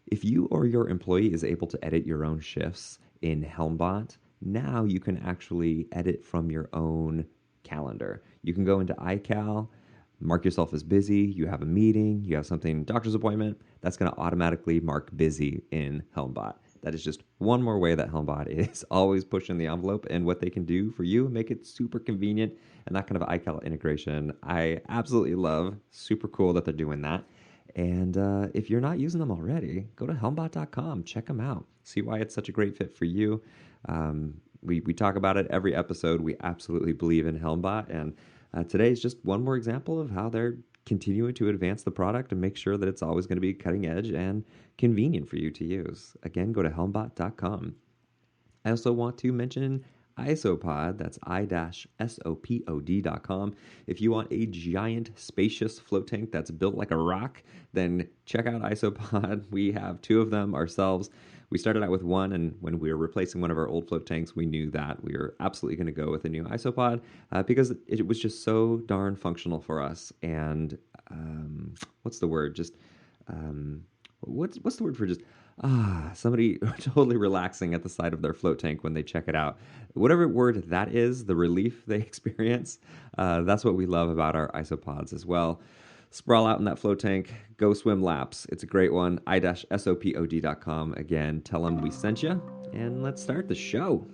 If you or your employee is able to edit your own shifts in Helmbot, now you can actually edit from your own calendar. You can go into iCal, mark yourself as busy, you have a meeting, you have something, doctor's appointment, that's going to automatically mark busy in Helmbot. That is just one more way that Helmbot is always pushing the envelope and what they can do for you, make it super convenient, and that kind of iCal integration I absolutely love. Super cool that they're doing that. And if you're not using them already, go to helmbot.com, check them out, see why it's such a great fit for you. We talk about it every episode. We absolutely believe in Helmbot, and today is just one more example of how they're continuing to advance the product and make sure that it's always going to be cutting edge and convenient for you to use. Again, go to helmbot.com. I also want to mention Isopod, that's i-sopod.com. If you want a giant, spacious float tank that's built like a rock, then check out Isopod. We have two of them ourselves. We started out with one, and when we were replacing one of our old float tanks, we knew that we were absolutely going to go with a new Isopod because it was just so darn functional for us. And what's the word? Just what's the word for just somebody totally relaxing at the side of their float tank when they check it out. Whatever word that is, the relief they experience, that's what we love about our isopods as well. Sprawl out in that float tank, go swim laps. It's a great one. i-sopod.com. Again, tell them we sent you, and let's start the show.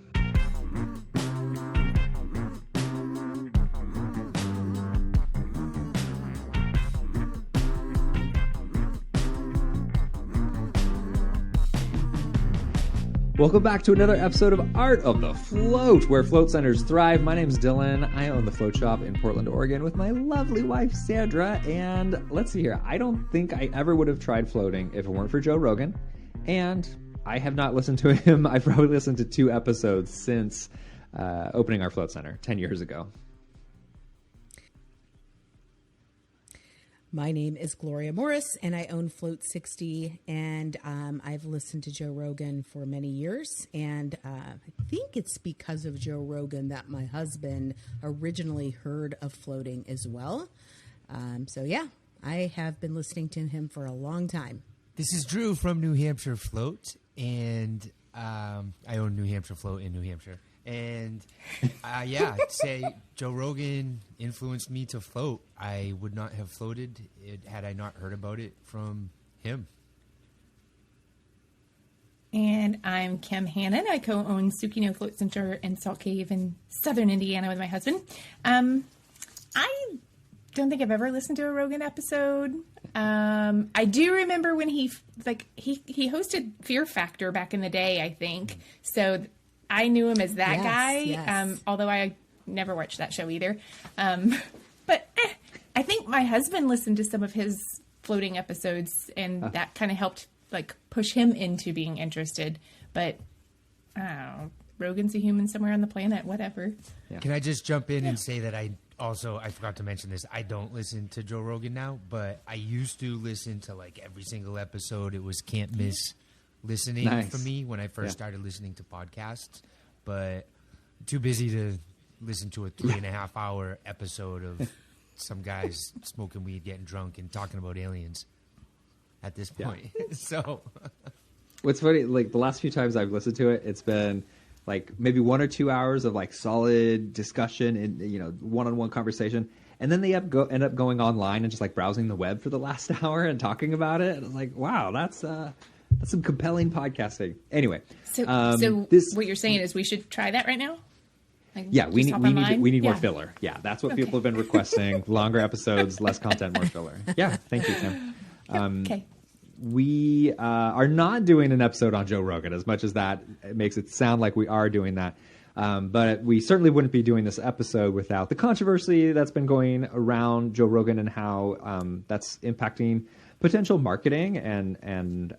Welcome back to another episode of Art of the Float, where float centers thrive. My name's Dylan. I own the float shop in Portland, Oregon with my lovely wife, Sandra. And let's see here. I don't think I ever would have tried floating if it weren't for Joe Rogan. And I have not listened to him. I've probably listened to 2 episodes since opening our float center 10 years ago. My name is Gloria Morris, and I own Float 60, and I've listened to Joe Rogan for many years, and I think it's because of Joe Rogan that my husband originally heard of floating as well. So, yeah, I have been listening to him for a long time. This is Drew from New Hampshire Float, and I own New Hampshire Float in New Hampshire. And yeah, I'd say Joe Rogan influenced me to float. I would not have floated had I not heard about it from him. And I'm Kim Hannon. I co-own Sukino Float Center in Salt Cave in southern Indiana with my husband. I don't think I've ever listened to a Rogan episode. I do remember when he hosted Fear Factor back in the day, I think. So I knew him as that guy, yes. Although I never watched that show either. But I think my husband listened to some of his floating episodes, and that kind of helped push him into being interested. But I don't know, Rogan's a human somewhere on the planet, whatever. Yeah. Can I just jump in and say that I forgot to mention this. I don't listen to Joe Rogan now, but I used to listen to every single episode. It was can't miss listening for me when I first started listening to podcasts, but too busy to listen to a 3.5 hour episode of some guys smoking weed, getting drunk, and talking about aliens at this point. Yeah. So what's funny, the last few times I've listened to it, it's been maybe 1 or 2 hours of solid discussion and one-on-one conversation, and then they end up going online and just browsing the web for the last hour and talking about it. And it's wow, that's some compelling podcasting. Anyway, so what you're saying is we should try that right now? We need more filler. Yeah, that's what people have been requesting. Longer episodes, less content, more filler. Yeah, thank you, Kim. Okay. We are not doing an episode on Joe Rogan, as much as that makes it sound like we are doing that. But we certainly wouldn't be doing this episode without the controversy that's been going around Joe Rogan and how that's impacting potential marketing and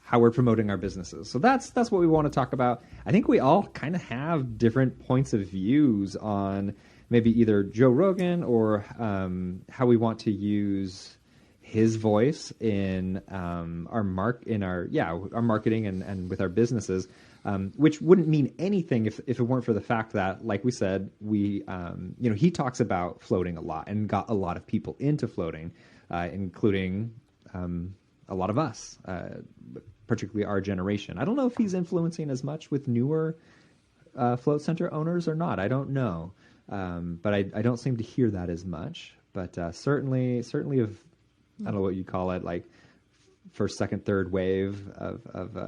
how we're promoting our businesses. So that's what we want to talk about. I think we all kind of have different points of views on maybe either Joe Rogan or how we want to use his voice in our marketing and with our businesses, which wouldn't mean anything if it weren't for the fact that, like we said, he talks about floating a lot and got a lot of people into floating, including a lot of us, particularly our generation. I don't know if he's influencing as much with newer float center owners or not. I don't know, but I don't seem to hear that as much. But certainly of, I don't know what you call it, like first, second, third wave of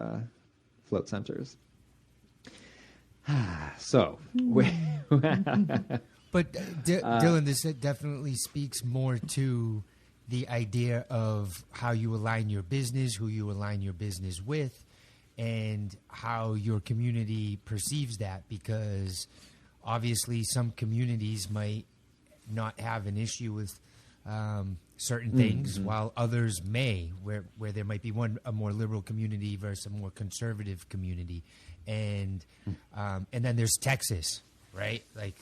float centers. So, but Dylan, this definitely speaks more to the idea of how you align your business, who you align your business with, and how your community perceives that. Because obviously, some communities might not have an issue with certain things, while others may, where there might be a more liberal community versus a more conservative community, and then there's Texas, right? Like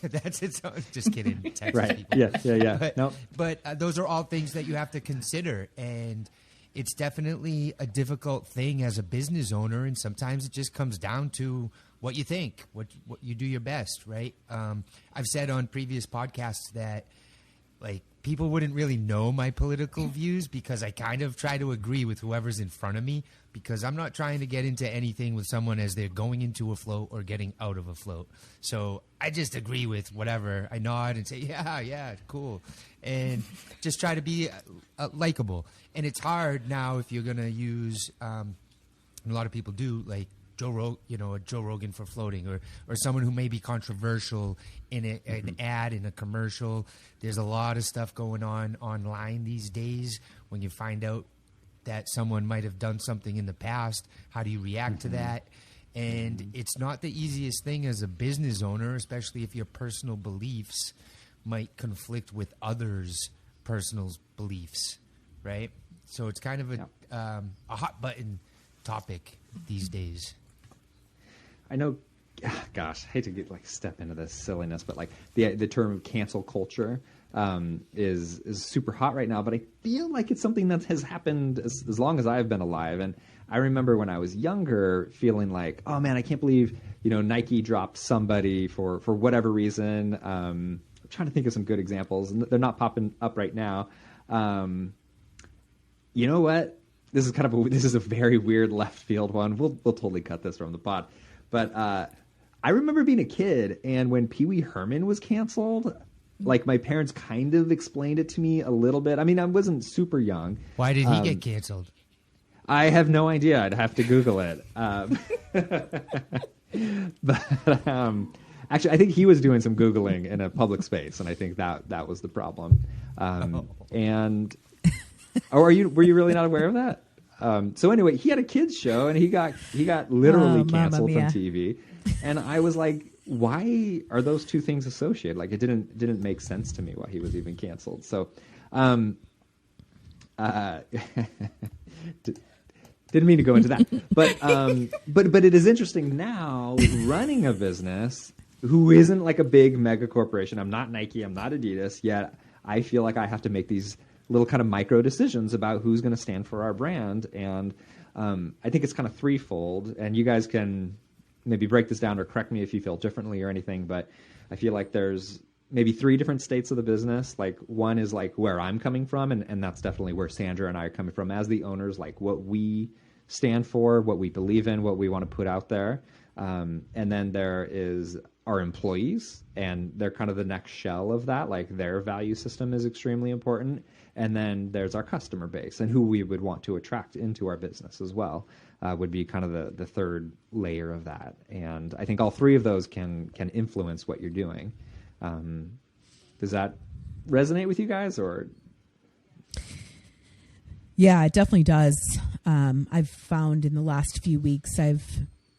that's its own. Just kidding, Texas right? People. Yeah. But those are all things that you have to consider, and it's definitely a difficult thing as a business owner, and sometimes it just comes down to what you think, what you do your best, right? I've said on previous podcasts that like people wouldn't really know my political views because I kind of try to agree with whoever's in front of me, because I'm not trying to get into anything with someone as they're going into a float or getting out of a float. So I just agree with whatever. I nod and say, yeah, cool. And just try to be likable. And it's hard now if you're going to use, and a lot of people do, like Joe Rogan for floating, or someone who may be controversial in an ad, in a commercial. There's a lot of stuff going on online these days. When you find out that someone might have done something in the past, how do you react to that? And it's not the easiest thing as a business owner, especially if your personal beliefs might conflict with others' personal beliefs, right? So it's kind of a hot button topic these days. I know, gosh, I hate to step into this silliness, but like the term cancel culture is super hot right now. But I feel like it's something that has happened as long as I've been alive. And I remember when I was younger feeling like, oh man, I can't believe Nike dropped somebody for whatever reason. I'm trying to think of some good examples, and they're not popping up right now. You know what? This is a very weird left field one. We'll totally cut this from the pod. But I remember being a kid, and when Pee Wee Herman was canceled, like my parents kind of explained it to me a little bit. I mean, I wasn't super young. Why did he get canceled? I have no idea. I'd have to Google it. But actually, I think he was doing some Googling in a public space, and I think that was the problem. And were you really not aware of that? So anyway, he had a kids show, and he got literally canceled from TV, and I was like, why are those two things associated? Like, it didn't make sense to me why he was even canceled. So, didn't mean to go into that, but it is interesting now running a business who isn't like a big mega corporation. I'm not Nike, I'm not Adidas, yet I feel like I have to make these little kind of micro decisions about who's going to stand for our brand. And I think it's kind of threefold, and you guys can maybe break this down or correct me if you feel differently or anything, but I feel like there's maybe three different states of the business. Like one is like where I'm coming from, and that's definitely where Sandra and I are coming from as the owners, like what we stand for, what we believe in, what we want to put out there. And then there is our employees, and they're kind of the next shell of that. Like their value system is extremely important. And then there's our customer base, and who we would want to attract into our business as well, would be kind of the third layer of that. And I think all three of those can influence what you're doing. Does that resonate with you guys, or? Yeah, it definitely does. I've found in the last few weeks, I've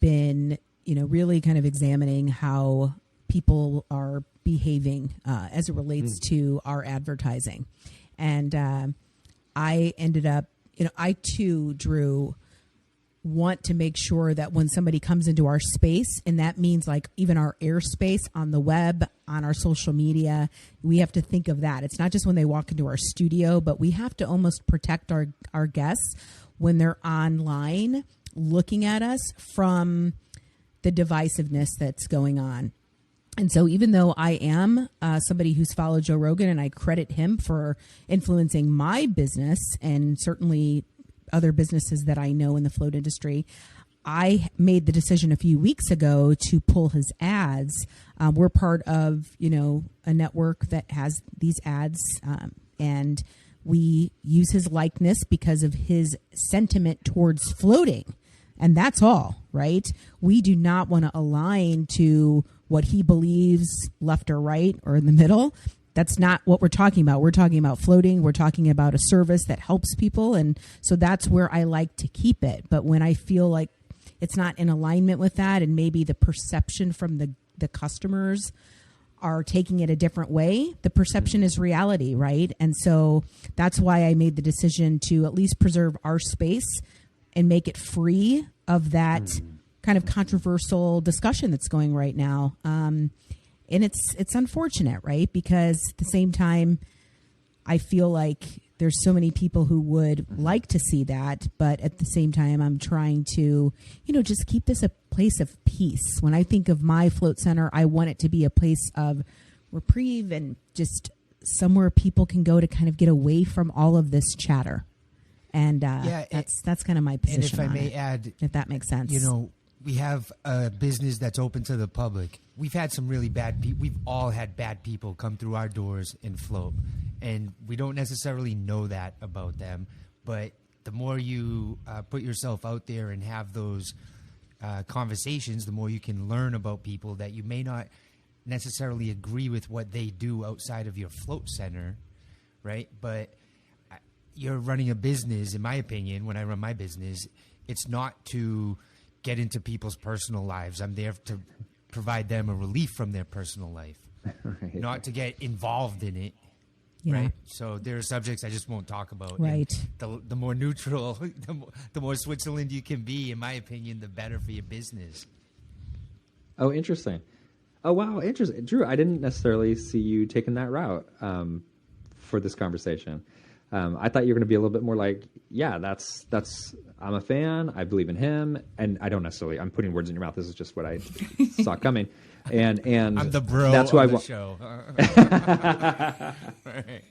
been, really kind of examining how people are behaving as it relates to our advertising. And I ended up, I too, Drew, want to make sure that when somebody comes into our space, and that means like even our airspace on the web, on our social media, we have to think of that. It's not just when they walk into our studio, but we have to almost protect our guests when they're online looking at us from the divisiveness that's going on. And so even though I am somebody who's followed Joe Rogan, and I credit him for influencing my business and certainly other businesses that I know in the float industry, I made the decision a few weeks ago to pull his ads. We're part of, a network that has these ads, and we use his likeness because of his sentiment towards floating. And that's all, right? We do not want to align to what he believes left or right or in the middle. That's not what we're talking about. We're talking about floating. We're talking about a service that helps people. And so that's where I like to keep it. But when I feel like it's not in alignment with that, and maybe the perception from the customers are taking it a different way, the perception is reality, right? And so that's why I made the decision to at least preserve our space and make it free of that kind of controversial discussion that's going right now. And it's unfortunate, right? Because at the same time, I feel like there's so many people who would like to see that, but at the same time, I'm trying to, just keep this a place of peace. When I think of my float center, I want it to be a place of reprieve and just somewhere people can go to kind of get away from all of this chatter. And that's kind of my position. And if I may it, add, if that makes sense, we have a business that's open to the public. We've had some really bad people. We've all had bad people come through our doors and float, and we don't necessarily know that about them. But the more you put yourself out there and have those conversations, the more you can learn about people that you may not necessarily agree with what they do outside of your float center, right? But you're running a business, in my opinion, when I run my business, it's not to get into people's personal lives. I'm there to provide them a relief from their personal life, right. Not to get involved in it. Yeah. Right. So there are subjects I just won't talk about. Right. The more neutral, the more Switzerland you can be, in my opinion, the better for your business. Oh, interesting. Oh, wow. Interesting. Drew, I didn't necessarily see you taking that route for this conversation. I thought you were going to be a little bit more like, yeah, that's, I'm a fan. I believe in him. And I don't necessarily, I'm putting words in your mouth. This is just what I saw coming. And I'm the bro that's who on I the want. show. Right.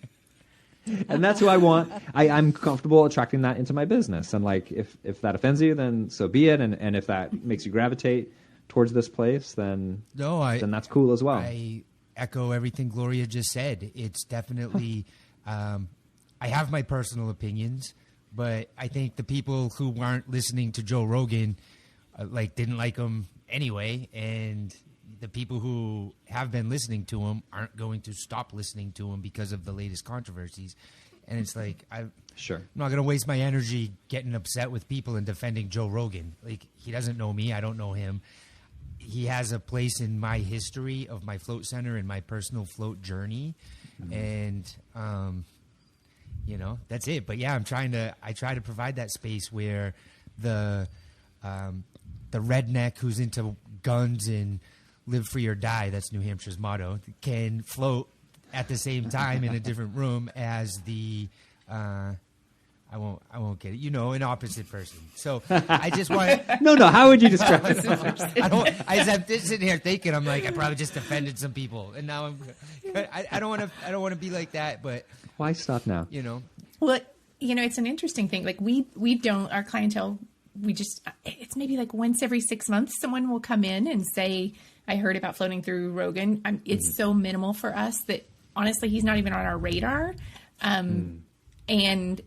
And that's who I want. I'm comfortable attracting that into my business. And like, if that offends you, then so be it. And if that makes you gravitate towards this place, then that's cool as well. I echo everything Gloria just said. It's definitely, I have my personal opinions, but I think the people who weren't listening to Joe Rogan, didn't like him anyway. And the people who have been listening to him aren't going to stop listening to him because of the latest controversies. And it's like, I'm not going to waste my energy getting upset with people and defending Joe Rogan. Like, he doesn't know me. I don't know him. He has a place in my history of my float center and my personal float journey. And, that's it. But yeah, I try to provide that space where the redneck who's into guns and live free or die, that's New Hampshire's motto, can float at the same time in a different room as the I won't get it. An opposite person. So I just want No, how would you describe it? I'm sitting here thinking, I'm like, I probably just offended some people, and now I don't want to be like that. But why stop now? Well, it's an interesting thing. Like we don't, our clientele, it's maybe like once every 6 months, someone will come in and say, I heard about floating through Rogan. It's so minimal for us that honestly, he's not even on our radar. And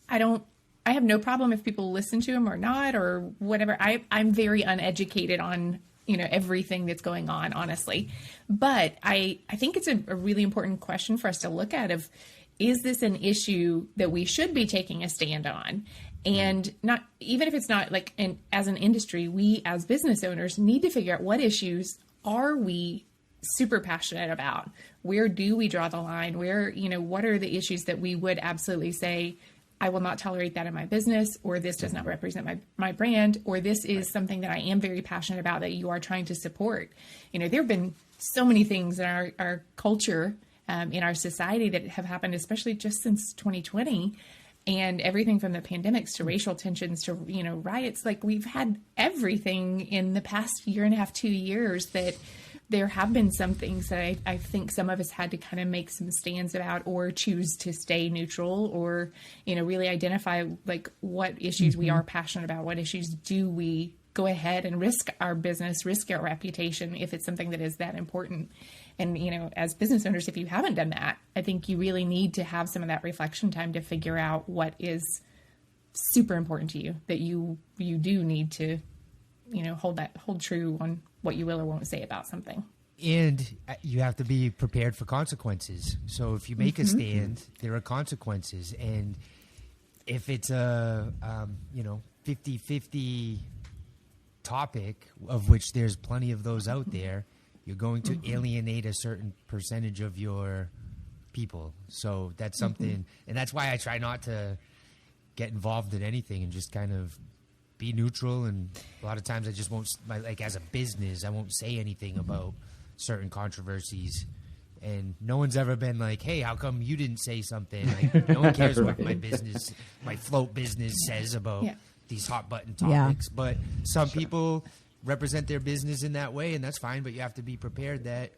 I have no problem if people listen to him or not, or whatever. I'm very uneducated on, everything that's going on, honestly. But I think it's a really important question for us to look at is this an issue that we should be taking a stand on? And not, even if it's not like, as an industry, we as business owners need to figure out what issues are we super passionate about? Where do we draw the line? Where, what are the issues that we would absolutely say, I will not tolerate that in my business, or this does not represent my brand, or this is something that I am very passionate about that you are trying to support. There have been so many things in our culture, in our society that have happened, especially just since 2020. And everything from the pandemics to racial tensions to, riots, like we've had everything in the past year and a half, 2 years that there have been some things that I think some of us had to kind of make some stands about, or choose to stay neutral, or, really identify like what issues we are passionate about, what issues do we go ahead and risk our business, risk our reputation if it's something that is that important. And, as business owners, if you haven't done that, I think you really need to have some of that reflection time to figure out what is super important to you, that you do need to, hold true on what you will or won't say about something. And you have to be prepared for consequences. So if you make a stand, there are consequences. And if it's a, 50-50 topic, of which there's plenty of those out there, you're going to alienate a certain percentage of your people. So that's something, and that's why I try not to get involved in anything and just kind of be neutral. And a lot of times I just won't, like as a business, I won't say anything about certain controversies. And no one's ever been like, hey, how come you didn't say something? Like, no one cares what my business, my float business says about these hot button topics. Yeah. But some people represent their business in that way, and that's fine. But you have to be prepared that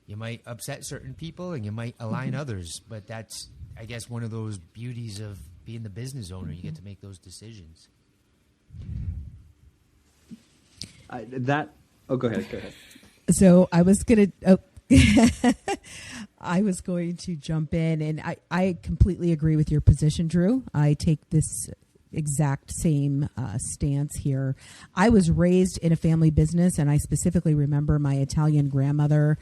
you might upset certain people and you might align others. But that's, I guess, one of those beauties of being the business owner. You get to make those decisions. Go ahead. So I was going to jump in, and I completely agree with your position, Drew. I take this exact same stance here. I was raised in a family business, and I specifically remember my Italian grandmother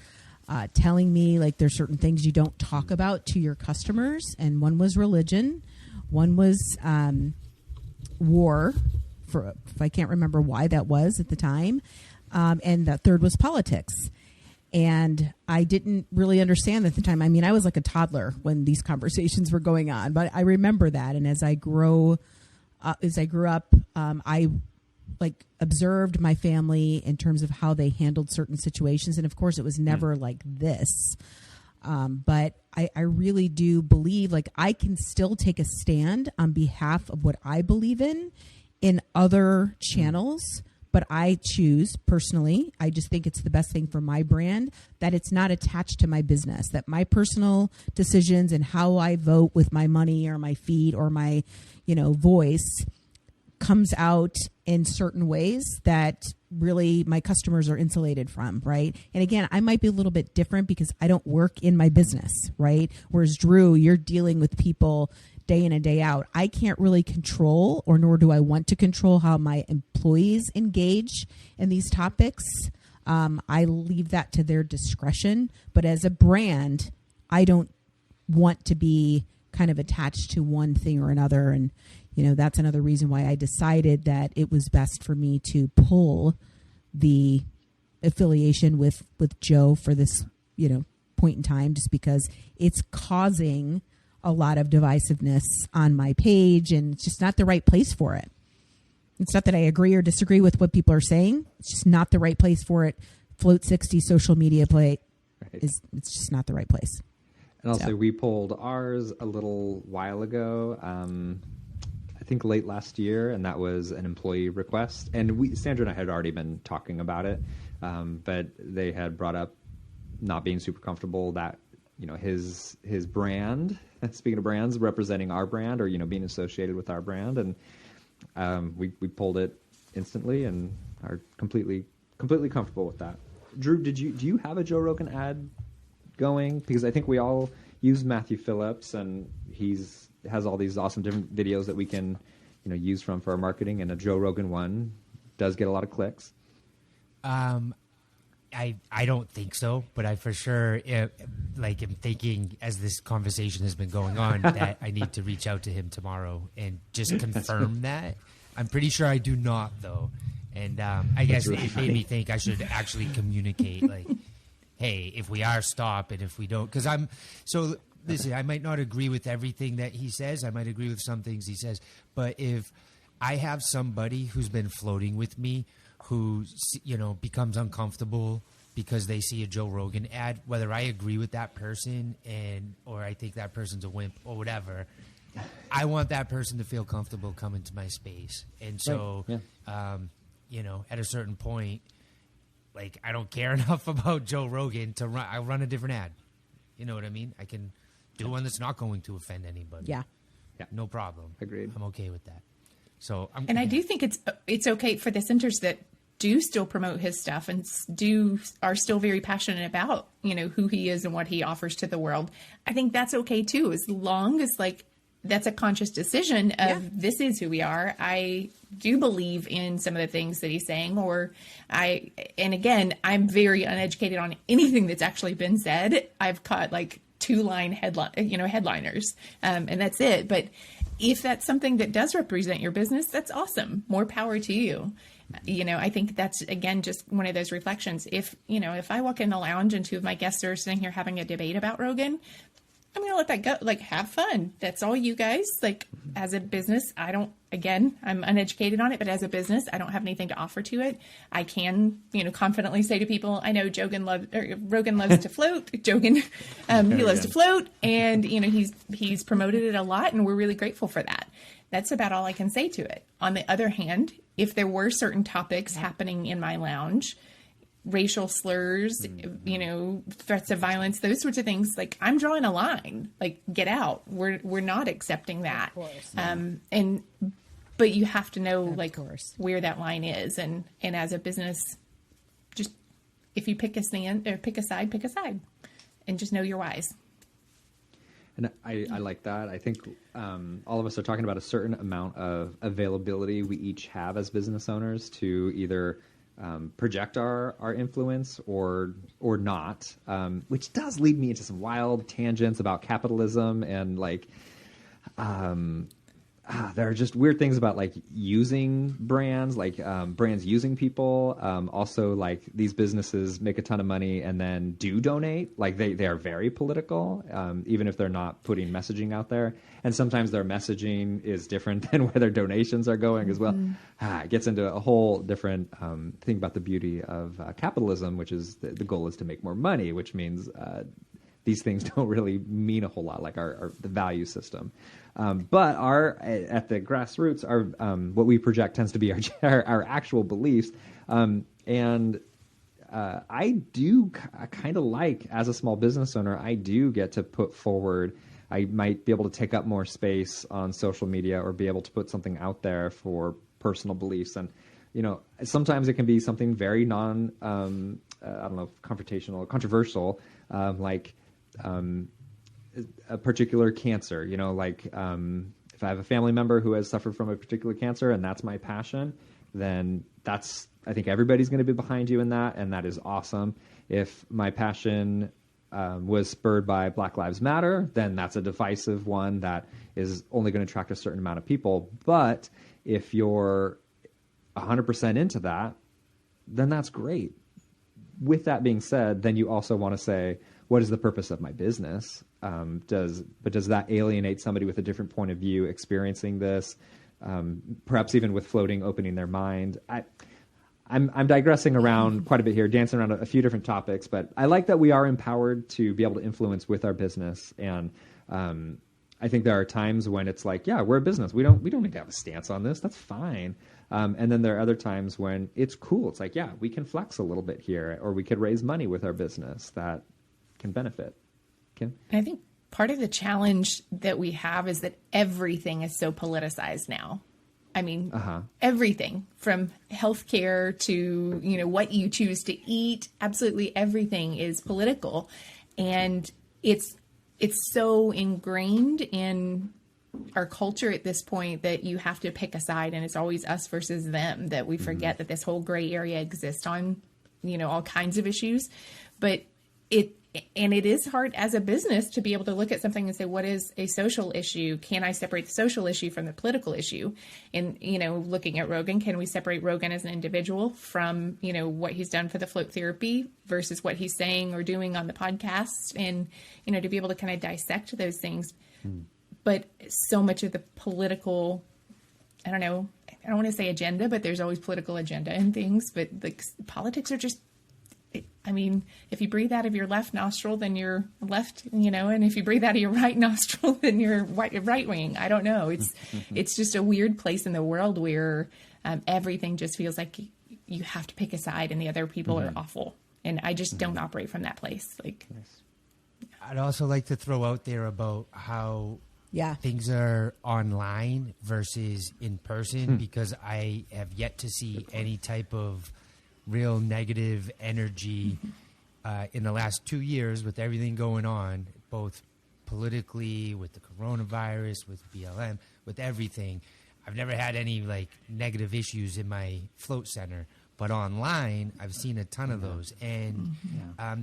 telling me, like, there's certain things you don't talk about to your customers, and one was religion, one was war, if I can't remember why that was at the time, and the third was politics. And I didn't really understand at the time. I mean, I was like a toddler when these conversations were going on, but I remember that. And as I grew up, I observed my family in terms of how they handled certain situations. And of course, it was never like this. But I really do believe, like, I can still take a stand on behalf of what I believe in other channels. But I choose personally, I just think it's the best thing for my brand, that it's not attached to my business, that my personal decisions and how I vote with my money or my feed or my, voice comes out in certain ways that really my customers are insulated from, right? And again, I might be a little bit different because I don't work in my business, right? Whereas Drew, you're dealing with people day in and day out. I can't really control, or nor do I want to control, how my employees engage in these topics. I leave that to their discretion. But as a brand, I don't want to be kind of attached to one thing or another. And, that's another reason why I decided that it was best for me to pull the affiliation with Joe for this, point in time, just because it's causing a lot of divisiveness on my page, and it's just not the right place for it. It's not that I agree or disagree with what people are saying. It's just not the right place for it. Float 60 social media play it's just not the right place. And also, we pulled ours a little while ago, I think late last year, and that was an employee request. And Sandra and I had already been talking about it, but they had brought up not being super comfortable that, his brand, speaking of brands, representing our brand, or, being associated with our brand. And we pulled it instantly and are completely comfortable with that. Drew, do you have a Joe Rogan ad going? Because I think we all use Matthew Phillips, and has all these awesome different videos that we can, use for our marketing. And a Joe Rogan one does get a lot of clicks. I don't think so, but I for sure am thinking, as this conversation has been going on, that I need to reach out to him tomorrow and just confirm that. I'm pretty sure I do not, though. And I guess it made me think I should actually communicate, like, hey, if we are, stop, and if we don't, because listen, I might not agree with everything that he says. I might agree with some things he says, but if I have somebody who's been floating with me who, becomes uncomfortable because they see a Joe Rogan ad, whether I agree with that person or I think that person's a wimp or whatever, I want that person to feel comfortable coming to my space. And so, right. Yeah. at a certain point, like, I don't care enough about Joe Rogan to run. I'll run a different ad. You know what I mean? I can do one that's not going to offend anybody. Yeah. No problem. Agreed. I'm okay with that. So, I do think it's okay for the centers that do still promote his stuff and are still very passionate about, who he is and what he offers to the world. I think that's okay too, as long as like that's a conscious decision of this is who we are. I do believe in some of the things that he's saying, and again, I'm very uneducated on anything that's actually been said. I've caught like 2-line headliners, and that's it. But if that's something that does represent your business, that's awesome. More power to you. I think that's, again, just one of those reflections. If I walk in the lounge and 2 of my guests are sitting here having a debate about Rogan, I'm going to let that go. Like, have fun. That's all you guys. Like, as a business, I'm uneducated on it, but as a business, I don't have anything to offer to it. I can, confidently say to people, I know Rogan loves to float. Joegan, he loves to float, and, he's promoted it a lot, and we're really grateful for that. That's about all I can say to it. On the other hand, if there were certain topics happening in my lounge, racial slurs, threats of violence, those sorts of things, like, I'm drawing a line, like, get out. We're not accepting that. Of course. But you have to know, where that line is. And as a business, just, if you pick a stand or pick a side, and just know your whys. And I like that. I think all of us are talking about a certain amount of availability we each have as business owners to either project our influence or not, which does lead me into some wild tangents about capitalism and there are just weird things about like using brands, brands using people. Also, like, these businesses make a ton of money and then do donate. Like, they are very political, even if they're not putting messaging out there. And sometimes their messaging is different than where their donations are going as well. It gets into a whole different thing about the beauty of capitalism, which is the goal is to make more money, which means these things don't really mean a whole lot, like the value system. But at the grassroots, what we project tends to be our actual beliefs. And I do kind of like, as a small business owner, I do get to put forward, I might be able to take up more space on social media or be able to put something out there for personal beliefs. And, sometimes it can be something very confrontational, controversial, like a particular cancer, if I have a family member who has suffered from a particular cancer and that's my passion, then I think everybody's going to be behind you in that. And that is awesome. If my passion was spurred by Black Lives Matter, then that's a divisive one that is only going to attract a certain amount of people. But if you're 100% into that, then that's great. With that being said, then you also want to say, what is the purpose of my business? Does that alienate somebody with a different point of view experiencing this? Perhaps even with floating, opening their mind. I'm digressing around quite a bit here, dancing around a few different topics, but I like that we are empowered to be able to influence with our business. And I think there are times when it's like, yeah, we're a business. We don't need to have a stance on this. That's fine. And then there are other times when it's cool. It's like, yeah, we can flex a little bit here, or we could raise money with our business that can benefit. Kim? And I think part of the challenge that we have is that everything is so politicized now. I mean, everything from healthcare to, what you choose to eat, absolutely everything is political. And it's so ingrained in our culture at this point that you have to pick a side, and it's always us versus them, that we forget that this whole gray area exists on, all kinds of issues. But it is hard as a business to be able to look at something and say, what is a social issue? Can I separate the social issue from the political issue? And, looking at Rogan, can we separate Rogan as an individual from, what he's done for the float therapy versus what he's saying or doing on the podcast? And, to be able to kind of dissect those things. But so much of the political, I don't want to say agenda, but there's always political agenda in things. But politics are just, if you breathe out of your left nostril, then you're left, and if you breathe out of your right nostril, then you're right wing. I don't know. It's just a weird place in the world where everything just feels like, you have to pick a side and the other people are awful. And I just don't operate from that place. Like, I'd also like to throw out there about how things are online versus in person, because I have yet to see any type of real negative energy in the last 2 years with everything going on, both politically, with the coronavirus, with BLM, with everything. I've never had any like negative issues in my float center, but online I've seen a ton of those. And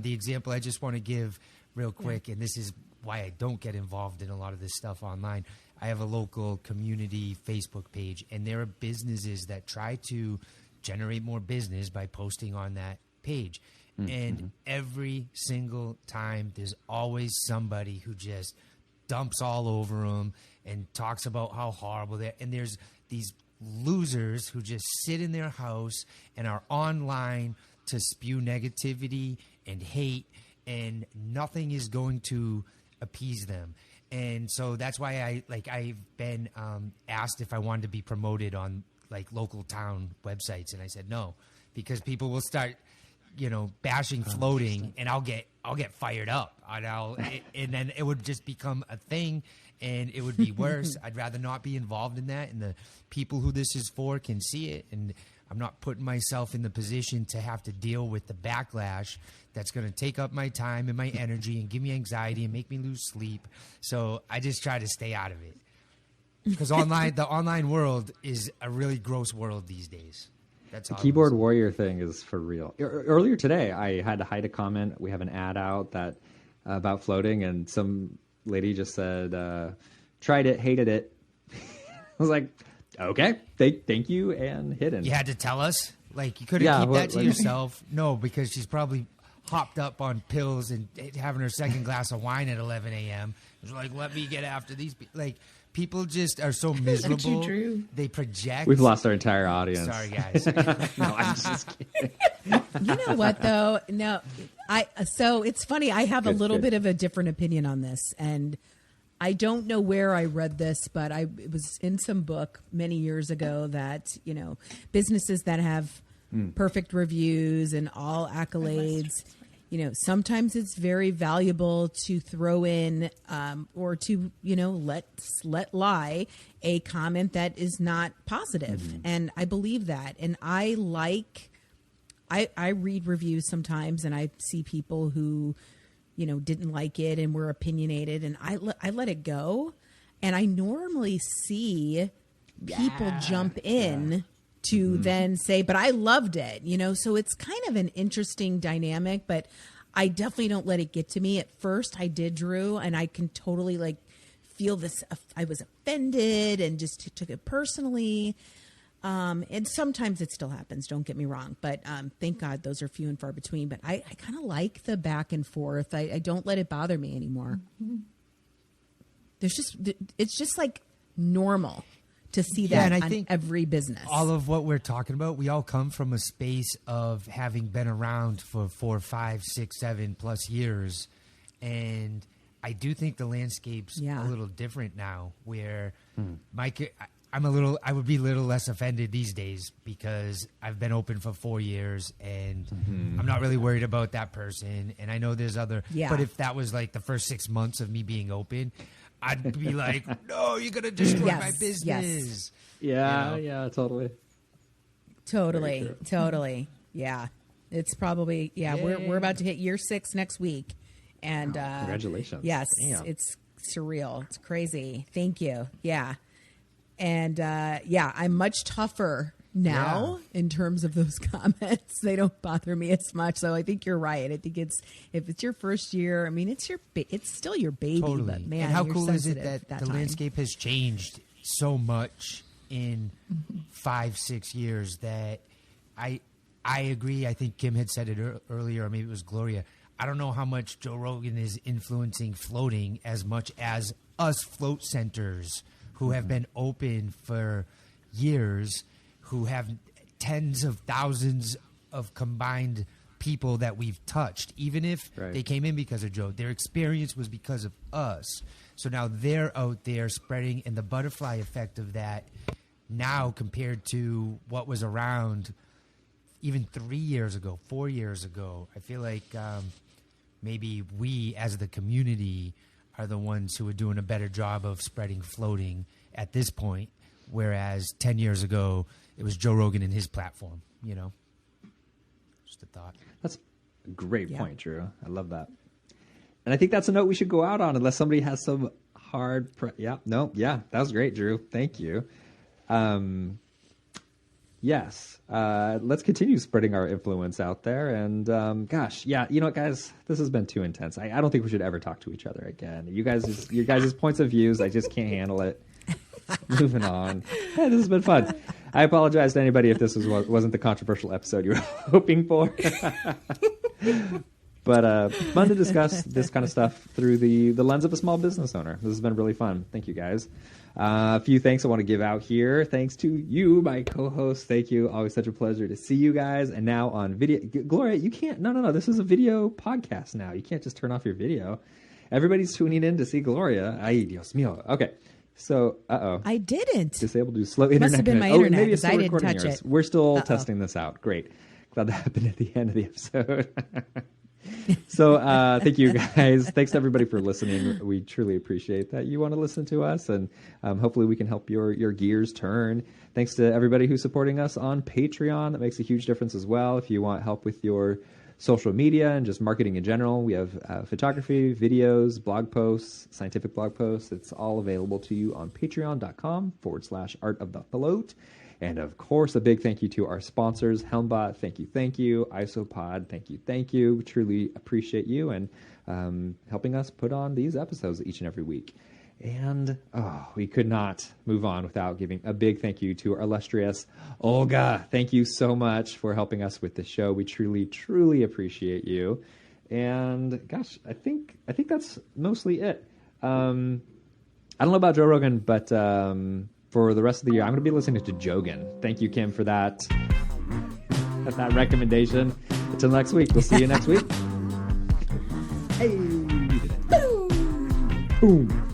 the example I just want to give real quick, and this is why I don't get involved in a lot of this stuff online. I have a local community Facebook page, and there are businesses that try to generate more business by posting on that page. And every single time there's always somebody who just dumps all over them and talks about how horrible they're. And there's these losers who just sit in their house and are online to spew negativity and hate, and nothing is going to appease them. And so that's why I've been asked if I wanted to be promoted on like local town websites, and I said no, because people will start, bashing floating, and I'll get fired up, and then it would just become a thing, and it would be worse. I'd rather not be involved in that, and the people who this is for can see it, and I'm not putting myself in the position to have to deal with the backlash that's going to take up my time and my energy and give me anxiety and make me lose sleep. So I just try to stay out of it, because the online world is a really gross world these days. That's the keyboard warrior thing is for real. Earlier today, I had to hide a comment. We have an ad out that about floating, and some lady just said, tried it, hated it. I was like, okay, thank you, and hidden. You had to tell us? Like, you couldn't keep that to yourself? No, because she's probably hopped up on pills and having her second glass of wine at 11 a.m. It's like, let me get after these people. Like, people just are so miserable. True. They project. We've lost our entire audience. Sorry, guys. No, I'm just kidding. You know what, though? No, so it's funny. I have a little bit of a different opinion on this, and I don't know where I read this, but it was in some book many years ago that, businesses that have perfect reviews and all accolades, sometimes it's very valuable to throw in or to, let lie a comment that is not positive. And I believe that. And I read reviews sometimes, and I see people who, didn't like it and were opinionated, and I let it go. And I normally see people jump in to then say, but I loved it, so it's kind of an interesting dynamic, but I definitely don't let it get to me. At first I did, Drew, and I can totally feel this. I was offended and just took it personally. And sometimes it still happens, don't get me wrong, but thank God those are few and far between. But I kind of like the back and forth. I don't let it bother me anymore. It's just like normal to see that and I on think every business. All of what we're talking about, we all come from a space of having been around for 4, 5, 6, 7+ years. And I do think the landscape's a little different now, where I would be a little less offended these days because I've been open for 4 years, and I'm not really worried about that person. And I know there's other, but if that was like the first 6 months of me being open, I'd be like, no, you're going to destroy my business. Yes. Yeah, totally. Totally. Yeah. It's probably, we're about to hit year 6 next week. And congratulations. Yes. Damn. It's surreal. It's crazy. Thank you. Yeah. And I'm much tougher now in terms of those comments. They don't bother me as much. So I think you're right. I think if it's your first year, I mean, it's still your baby. Totally. But man, and how you're cool is it sensitive that that the time. landscape has changed so much in 5-6 years that I agree. I think Kim had said it earlier, or maybe it was Gloria. I don't know how much Joe Rogan is influencing floating as much as us float centers who have been open for years, who have tens of thousands of combined people that we've touched. Even if they came in because of Joe, their experience was because of us. So now they're out there spreading, and the butterfly effect of that now compared to what was around even 3 years ago, 4 years ago. I feel like maybe we as the community are the ones who are doing a better job of spreading floating at this point, whereas 10 years ago, it was Joe Rogan and his platform, you know? Just a thought. That's a great point, Drew. I love that. And I think that's a note we should go out on unless somebody has some hard... that was great, Drew. Thank you. Yes, let's continue spreading our influence out there. And you know what, guys, this has been too intense. I don't think we should ever talk to each other again. You guys' points of views, I just can't handle it. Moving on. Hey, this has been fun. I apologize to anybody if this wasn't the controversial episode you were hoping for. But fun to discuss this kind of stuff through the lens of a small business owner. This has been really fun. Thank you, guys. A few thanks I want to give out here. Thanks to you, my co-host. Thank you. Always such a pleasure to see you guys. And now on video. Gloria, you can't. No. This is a video podcast now. You can't just turn off your video. Everybody's tuning in to see Gloria. Ay, Dios mío. Okay. So, I didn't. Disabled due slow internet. Must have been my internet maybe it's because still I didn't touch yours. it. We're still testing this out. Great. Glad that happened at the end of the episode. So thank you, guys. Thanks to everybody for listening. We truly appreciate that you want to listen to us, and hopefully we can help your gears turn. Thanks to everybody who's supporting us on Patreon. That makes a huge difference as well. If you want help with your social media and just marketing in general, we have photography, videos, blog posts, scientific blog posts. It's all available to you on patreon.com/Art of the Float. And of course, a big thank you to our sponsors, Helmbot, thank you, Isopod, thank you. We truly appreciate you and helping us put on these episodes each and every week. And we could not move on without giving a big thank you to our illustrious Olga. Thank you so much for helping us with the show. We truly, truly appreciate you. And gosh, I think that's mostly it. I don't know about Joe Rogan, but for the rest of the year, I'm going to be listening to Joegan. Thank you, Kim, for that recommendation. Until next week, we'll see you next week. Hey, we did it. Boom.